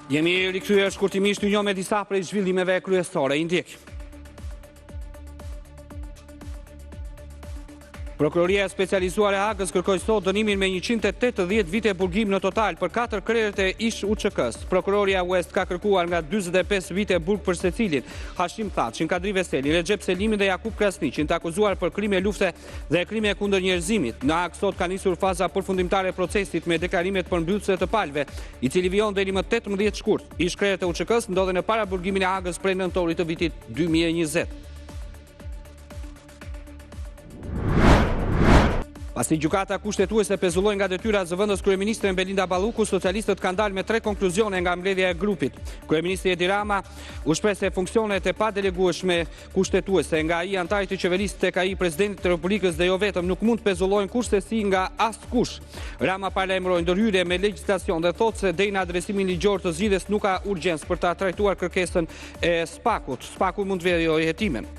Jemi rikthyer shkurtimisht një me disa prej zhvillimeve kryesore. Indjek. Prokuroria e specializuar e Hagës kërkoi sot dënimin me 180 vite burgim në total për 4 krerët e ish UÇK-s. Prokuroria West ka kërkuar nga 45 vite burg për secilin: Hashim Thaçin, Kadri Veseli, Recep Selimin dhe Jakub Krasniqin, të akuzuar për krime lufte dhe krime kundër njerëzimit. Në Hagë sot ka nisur faza përfundimtare e procesit me deklarimet përmbyllëse të palëve, i cili vijon deri më 18 shkurt. Ish krerët e UÇK-s ndodhen në para burgimin e Hagës prej nëntorit të vitit 2020. Pasi gjykata kushtetuese pezulloi nga detyra zëvendës kryeministren Belinda Balluku, socialistët kanë dalë me 3 konkluzione nga mbledhja e grupit. Kryeministri Edi Rama u shpreh se funksionet e padelegueshme kushtetuese nga ai antarit të qeverisë tek ai presidenti të Republikës dhe jo vetëm nuk mund të pezullohen kurse nga askush. Rama paralajmëroi ndërhyrje me legjislacion dhe thotë se deri në adresimin ligjor të zgjidhjes nuk ka urgjencë për ta trajtuar kërkesën e SPAK-ut. SPAK-u mund të vlerojë hetimin.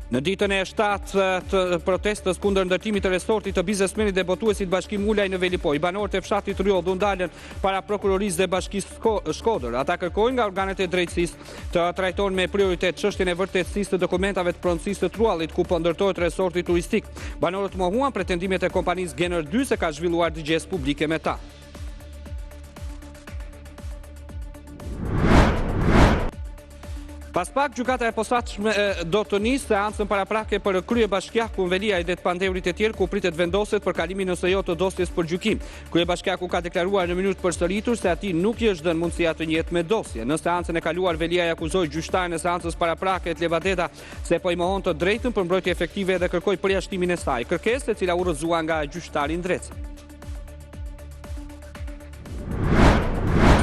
Në ditën e 7 të protestës kundër ndërtimit të resortit të biznesmenit dhe botuesit Bashkim Ulaj në Velipoj, banorët e fshatit Rjodh u ndalën para prokurorisë dhe Bashkisë Shkodër. Ata kërkojnë nga organet e drejtësisë të trajtojnë me prioritet çështjen e vërtetësisë të dokumentave të pronësisë të truallit ku po ndërtohet resorti turistik. Banorët mohuan pretendimet e kompanisë Gener 2 se ka zhvilluar digjesë publike me ta. Pas pak, gjykata e posaçme do të nisë seancën paraprake për kryebashkiakun Veli Ajdet Pandeurit e tjerë, ku pritet vendoset për kalimin ose jo të dosjes për gjykim. Kryebashkiaku ka deklaruar në mënyrë të përsëritur se atij nuk i është dhënë mundësia të njihet me dosje. Në seancën e kaluar, Veli Aj akuzoi gjyqtarin e seancës paraprake të Levadeta se po i mohon të drejtën për mbrojtje efektive dhe kërkoi përjashtimin e saj, kërkesë e cila u rrëzua nga gjyqtari Ndrec.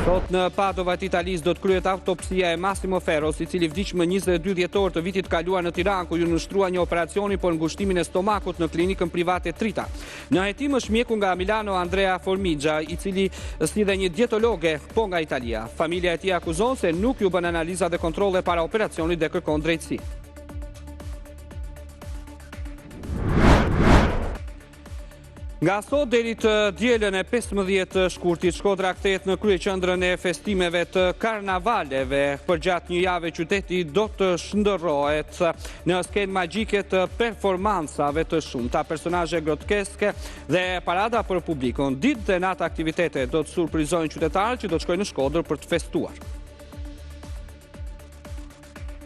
Sot në Padova të Italisë do të kryhet autopsia e Massimo Ferros, i cili vdiq më 22 dhjetor të vitit kaluar në Tiranë, ku ju nështrua një operacioni për ngushtimin e stomakut në klinikën private Trita. Në hetim është mjeku nga Milano Andrea Formiggia, i cili sidhe një dietologe po nga Italia. Familja e tij akuzon se nuk ju bën analiza dhe kontrolle para operacionit dhe kërkon drejtësi. Nga sot deri të dielën e 15 shkurtit, Shkodra kthehet në kryeqendrën e festimeve të karnavaleve. Përgjatë një jave qyteti do të shndërrohet në skenë magjike të performansave të shumta, personazhe groteske dhe parada për publikun. Ditë dhe natë aktivitete do të surprizojnë qytetarët që do të shkojnë në Shkodër për të festuar.